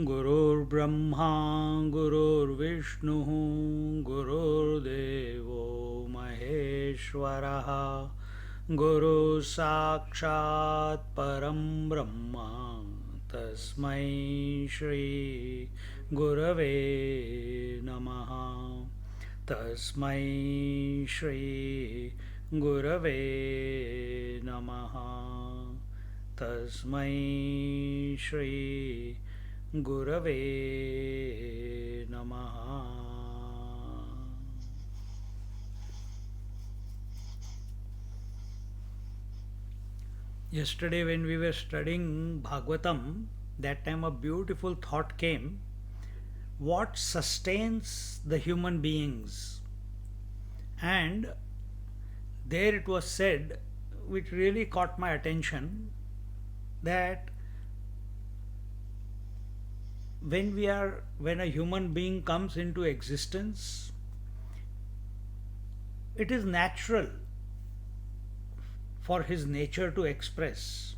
गुरुर्ब्रह्मा गुरुर्विष्णुः गुरुर्देवो महेश्वरः गुरुः साक्षात् परं ब्रह्म तस्मै श्री गुरवे नमः तस्मै श्री गुरवे नमः तस्मै श्री गुरवे नमः. Yesterday, when we were studying Bhagavatam, that time a beautiful thought came. What sustains the human beings? And there it was said, which really caught my attention, that when a human being comes into existence, it is natural for his nature to express.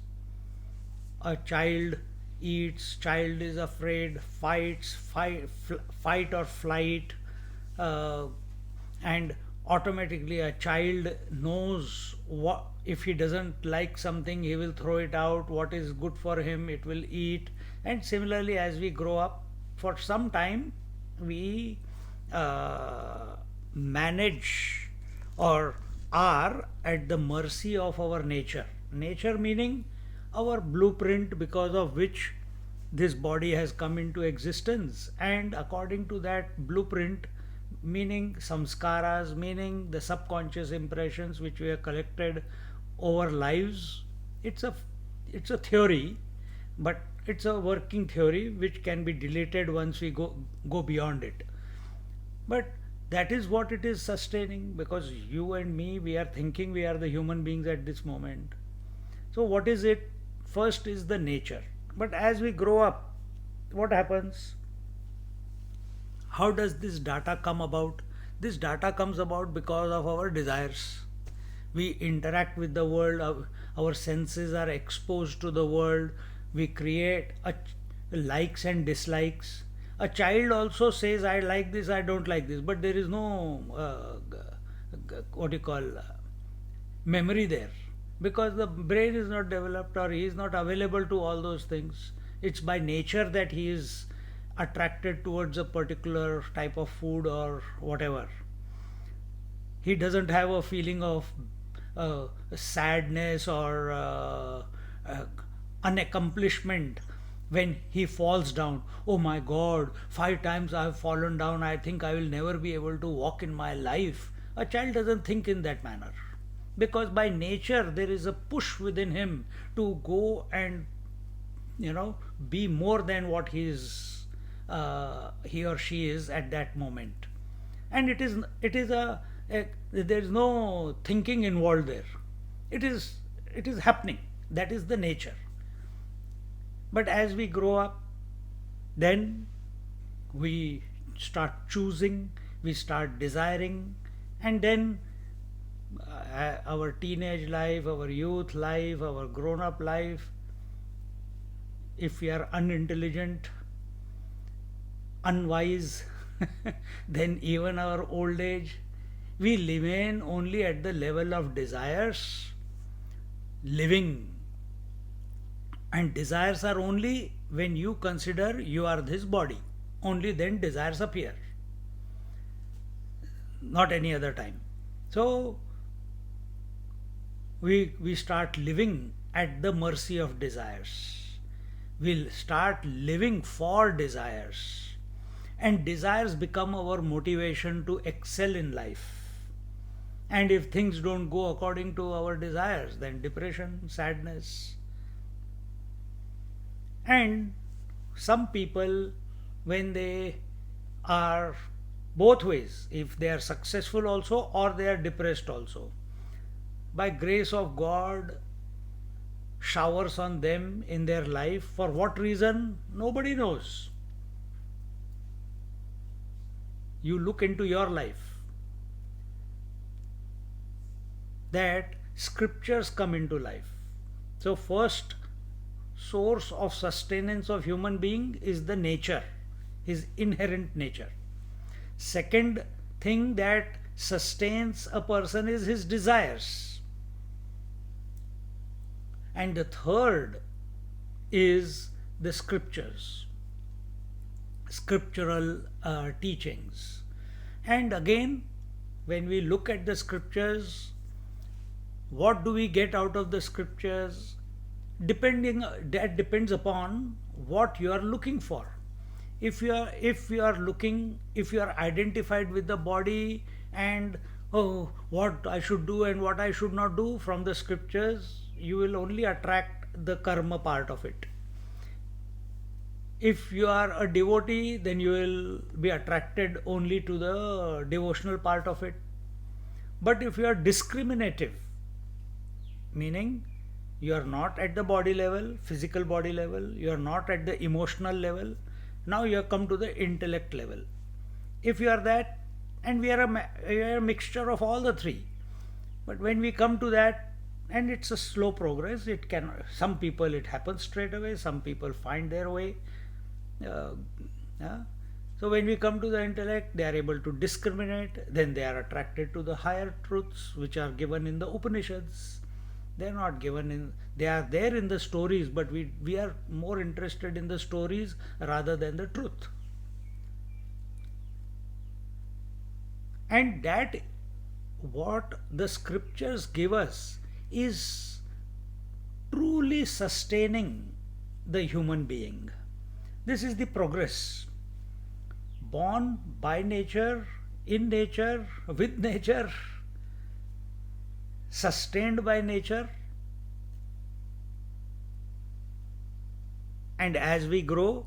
A child eats, child is afraid, fight or flight, and automatically a child knows what, if he doesn't like something, he will throw it out. What is good for him, it will eat. And similarly, as we grow up, for some time we manage or are at the mercy of our nature. Nature meaning our blueprint, because of which this body has come into existence, and according to that blueprint, meaning samskaras, meaning the subconscious impressions which we have collected over lives. It's a theory, but it's a working theory which can be deleted once we go beyond it. But that is what it is sustaining, because you and me, we are thinking we are the human beings at this moment. So what is it? First is the nature. But as we grow up, what happens? How does this data come about? This data comes about because of our desires. We interact with the world, our senses are exposed to the world, we create likes and dislikes. A child also says, I like this, I don't like this, but there is no what you call memory there, because the brain is not developed, or he is not available to all those things. It's by nature that he is attracted towards a particular type of food or whatever. He doesn't have a feeling of sadness or unaccomplishment when he falls down. Oh my God, 5 times I have fallen down, I think I will never be able to walk in my life. A child doesn't think in that manner, because by nature there is a push within him to go and be more than what he or she is at that moment. And there is no thinking involved there. It is happening. That is the nature. But as we grow up, then we start choosing, we start desiring, and then our teenage life, our youth life, our grown up life, if we are unintelligent, unwise, then even our old age, we remain only at the level of desires, living. And desires are only when you consider you are this body, only then desires appear, not any other time. So we start living at the mercy of desires. We'll start living for desires. and desires become our motivation to excel in life. And if things don't go according to our desires, then depression, sadness. And some people, when they are both ways, if they are successful also or they are depressed also, by grace of God, showers on them in their life. For what reason? Nobody knows. You look into your life, that scriptures come into life. So first source of sustenance of human being is the nature, his inherent nature. Second thing that sustains a person is his desires. And the third is the scriptures, scriptural teachings. And again, when we look at the scriptures, what do we get out of the scriptures? That depends upon what you are looking for. If you are identified with the body and what I should do and what I should not do from the scriptures, you will only attract the karma part of it. If you are a devotee, then you will be attracted only to the devotional part of it. But if you are discriminative, meaning you are not at the body level, physical body level, you are not at the emotional level, now you have come to the intellect level. If you are that, and we are a mixture of all the three, but when we come to that, and it's a slow progress, some people it happens straight away, some people find their way. So when we come to the intellect, they are able to discriminate, then they are attracted to the higher truths which are given in the Upanishads. They are not given in, they are there in the stories, but we are more interested in the stories rather than the truth. And that what the scriptures give us is truly sustaining the human being. This is the progress. Born by nature, in nature, with nature, sustained by nature, and as we grow,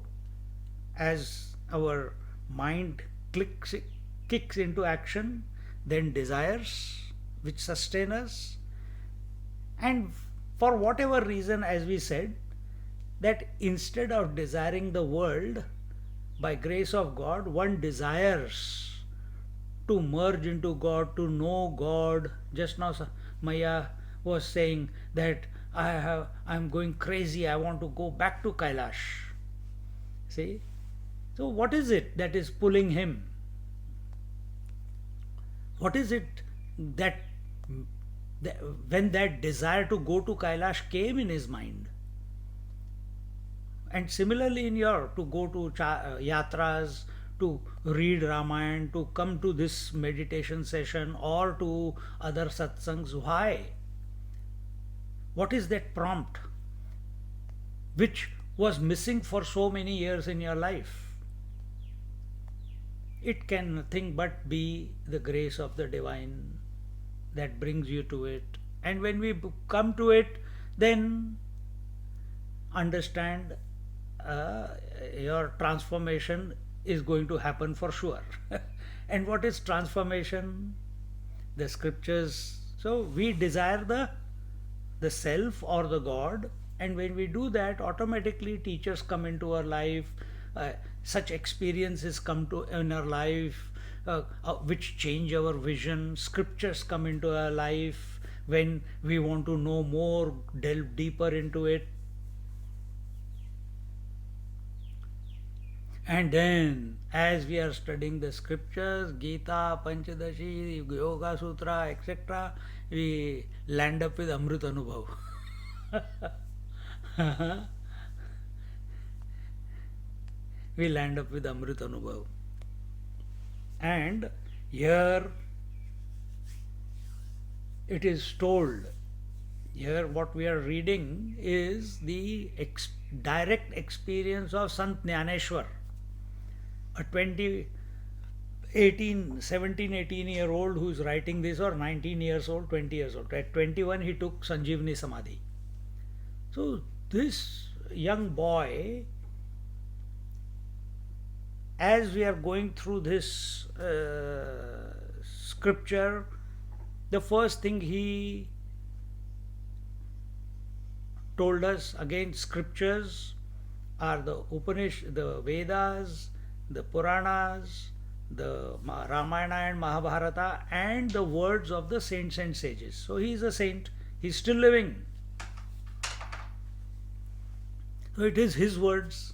as our mind kicks into action, then desires which sustain us, and for whatever reason, as we said, that instead of desiring the world, by grace of God, one desires to merge into God, to know God. Just now Maya was saying that I'm going crazy, I want to go back to Kailash. See? So what is it that is pulling him? What is it that when that desire to go to Kailash came in his mind? And similarly to go to yatras, to read Ramayana, to come to this meditation session or to other satsangs. Why? What is that prompt which was missing for so many years in your life? It can nothing but be the grace of the divine that brings you to it. And when we come to it, then understand your transformation is going to happen for sure. And what is transformation? The scriptures. So we desire the self or the God, and when we do that, automatically teachers come into our life, such experiences come in our life, which change our vision. Scriptures come into our life when we want to know more, delve deeper into it. And then, as we are studying the scriptures, Gita, Panchadashi, Yoga Sutra, etc., we land up with Amrit Anubhav. We land up with Amrit Anubhav. And here it is told, here what we are reading is the direct experience of Sant Jnaneshwar. A 20, 18, 17, 18-year old who is writing this, or 19 years old, 20 years old. At 21, he took Sanjeevani Samadhi. So, this young boy, as we are going through this scripture, the first thing he told us, again, scriptures are the Upanishad, the Vedas, the Puranas, the Ramayana and Mahabharata, and the words of the saints and sages. So he is a saint, he is still living. So it is his words,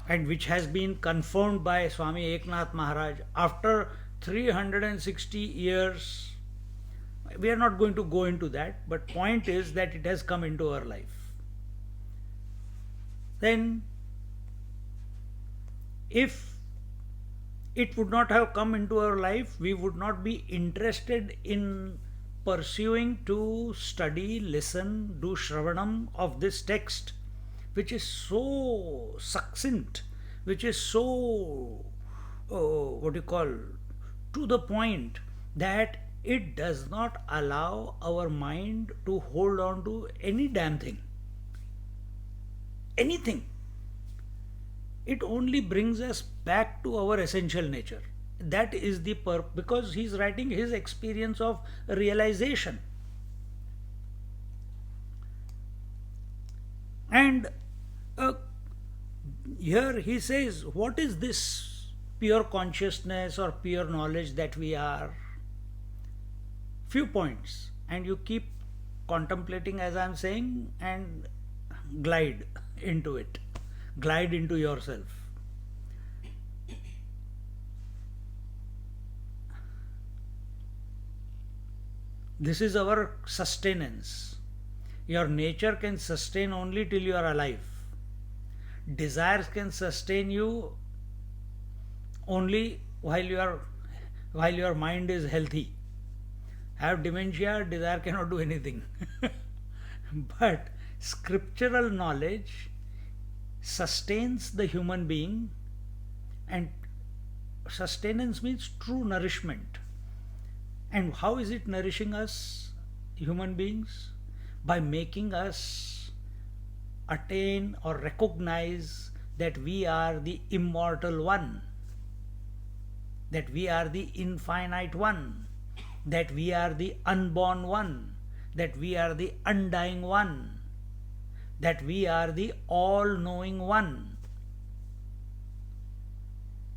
and which has been confirmed by Swami Eknath Maharaj after 360 years. We are not going to go into that, but point is that it has come into our life. Then, if it would not have come into our life, we would not be interested in pursuing to study, listen, do Shravanam of this text, which is so succinct, which is so, to the point, that it does not allow our mind to hold on to any damn thing, anything. It only brings us back to our essential nature. That is the because he is writing his experience of realization. And here he says, what is this pure consciousness or pure knowledge that we are? Few points, and you keep contemplating as I am saying, and glide into it, glide into yourself. This is our sustenance. Your nature can sustain only till you are alive. Desires can sustain you only while your mind is healthy. Have dementia, desire cannot do anything. But scriptural knowledge sustains the human being, and sustenance means true nourishment. And how is it nourishing us, human beings? By making us attain or recognize that we are the immortal one, that we are the infinite one, that we are the unborn one, that we are the undying one, that we are the all-knowing one.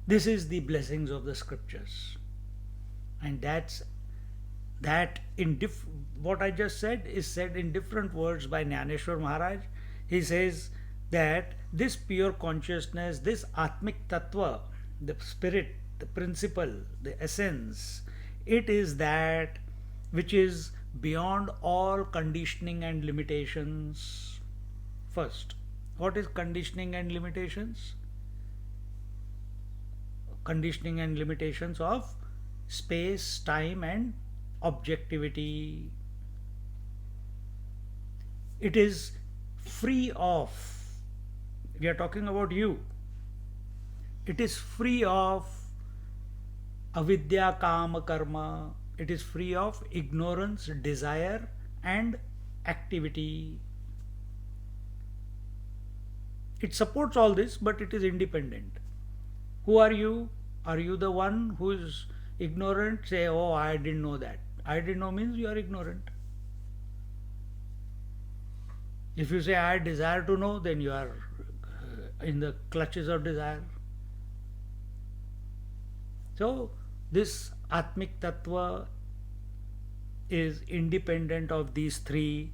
This is the blessings of the scriptures. And what I just said is said in different words by Jnaneshwar Maharaj. He says that this pure consciousness, this Atmik Tattva, the spirit, the principle, the essence, it is that which is beyond all conditioning and limitations. First, what is conditioning and limitations? Conditioning and limitations of space, time, and objectivity. It is free of, we are talking about you, it is free of avidya, kama, karma. It is free of ignorance, desire, and activity. It supports all this, but it is independent. Who are you? Are you the one who is ignorant? Say, oh, I didn't know that. I didn't know means you are ignorant. If you say, I desire to know, then you are in the clutches of desire. So, this Atmik Tattva is independent of these three.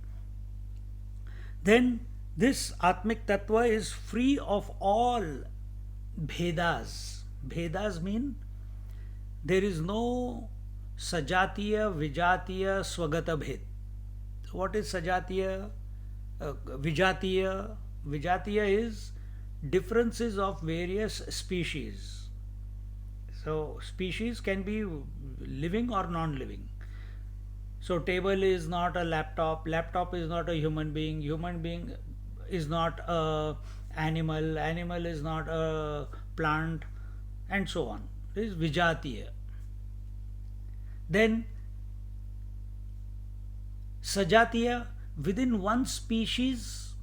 Then, this Atmik Tattva is free of all Bhedas. Bhedas mean there is no Sajatiya, Vijatiya, Swagata Bhed. What is Sajatiya? Vijatiya. Vijatiya is differences of various species. So, species can be living or non-living. So, table is not a laptop, laptop is not a human being is not a animal, animal is not a plant, and so on. This is Vijatiya. Then Sajatiya, within one species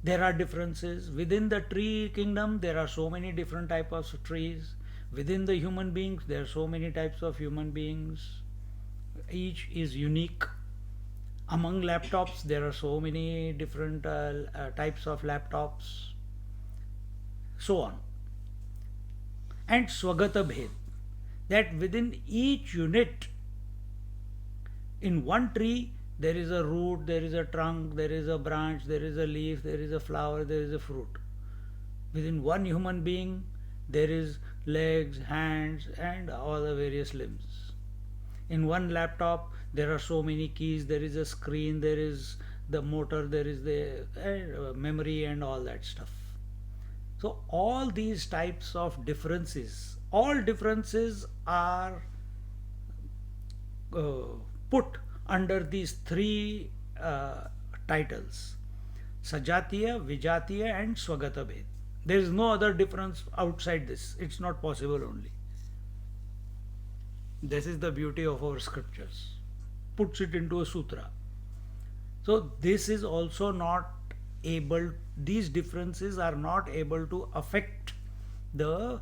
there are differences. Within the tree kingdom there are so many different types of trees. Within the human beings there are so many types of human beings. Each is unique. Among laptops there are so many different types of laptops, so on. And Swagata Bhed, that within each unit, in one tree there is a root, there is a trunk, there is a branch, there is a leaf, there is a flower, there is a fruit. Within one human being there is legs, hands, and all the various limbs. In one laptop there are so many keys, there is a screen, there is the motor, there is the memory, and all that stuff. So all these types of differences, all differences are put under these three titles: Sajatiya, Vijatiya, and Swagata Bhed. There is no other difference outside this. It's not possible only. This is the beauty of our scriptures. Puts it into a sutra. So this is also not able, these differences are not able to affect the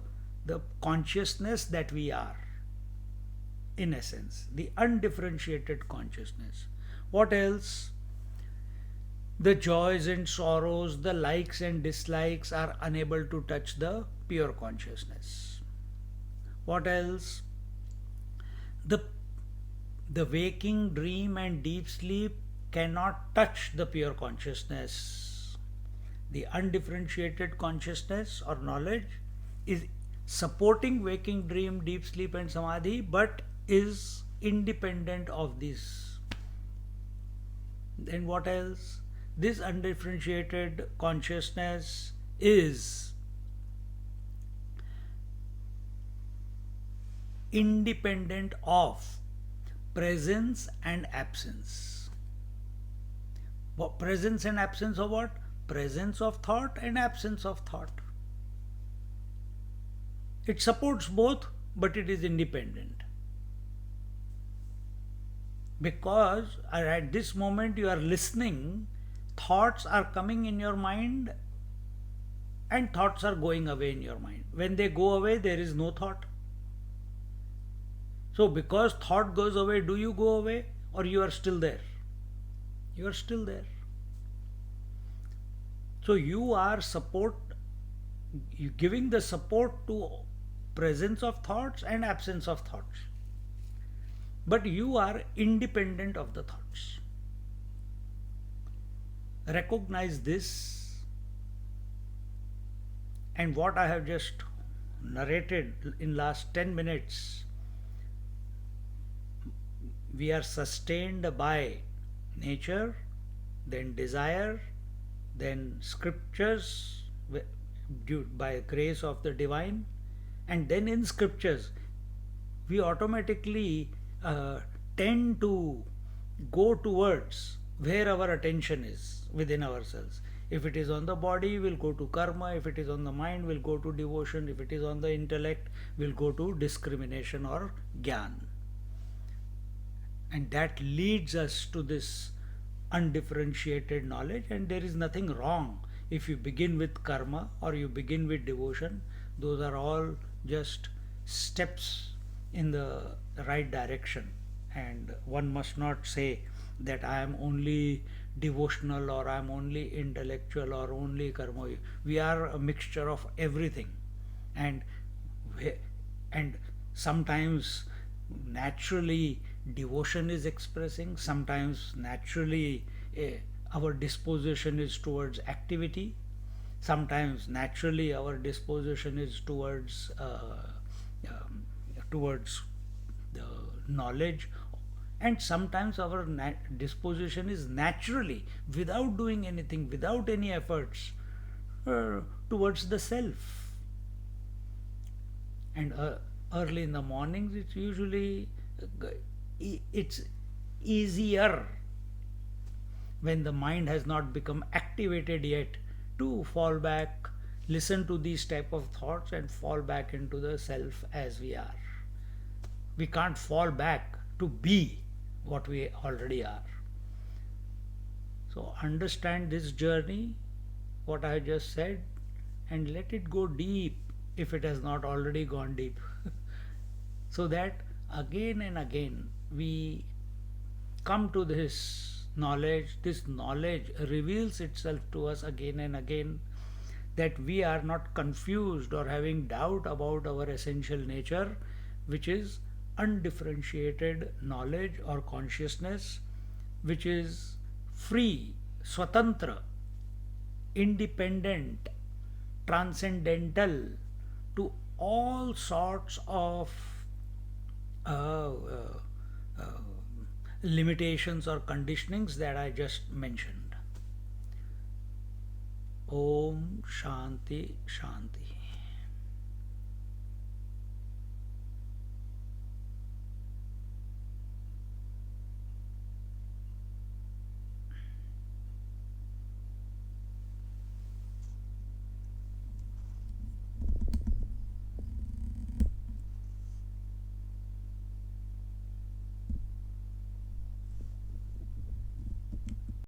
consciousness that we are, in essence, the undifferentiated consciousness. What else? The joys and sorrows, the likes and dislikes are unable to touch the pure consciousness. What else? The waking, dream, and deep sleep cannot touch the pure consciousness. The undifferentiated consciousness or knowledge is supporting waking, dream, deep sleep, and samadhi, but is independent of these. Then what else? This undifferentiated consciousness is independent of presence and absence. Presence and absence of what? Presence of thought and absence of thought. It supports both, but it is independent. Because at this moment you are listening, thoughts are coming in your mind and thoughts are going away in your mind. When they go away, there is no thought. So because thought goes away, do you go away or you are still there? You are still there. So you are giving the support to presence of thoughts and absence of thoughts. But you are independent of the thoughts. Recognize this, and what I have just narrated in last 10 minutes, we are sustained by nature, then desire, then scriptures by grace of the divine, and then in scriptures we automatically tend to go towards where our attention is within ourselves. If it is on the body, we'll go to karma. If it is on the mind, we'll go to devotion. If it is on the intellect, we'll go to discrimination or jnana. And that leads us to this undifferentiated knowledge, and there is nothing wrong if you begin with karma or you begin with devotion. Those are all just steps in the right direction, and one must not say that I am only devotional or I am only intellectual or only karma. We are a mixture of everything, and sometimes naturally devotion is expressing, sometimes naturally our disposition is towards activity, sometimes naturally our disposition is towards the knowledge, and sometimes our disposition is naturally, without doing anything, without any efforts, towards the self. And early in the mornings it's usually it's easier when the mind has not become activated yet to fall back, listen to these type of thoughts and fall back into the self as we are. We can't fall back to be what we already are. So understand this journey, what I just said, and let it go deep if it has not already gone deep. So that again and again we come to this knowledge reveals itself to us again and again, that we are not confused or having doubt about our essential nature, which is undifferentiated knowledge or consciousness, which is free, swatantra, independent, transcendental to all sorts of uh, uh, uh, limitations or conditionings that I just mentioned. Om Shanti Shanti.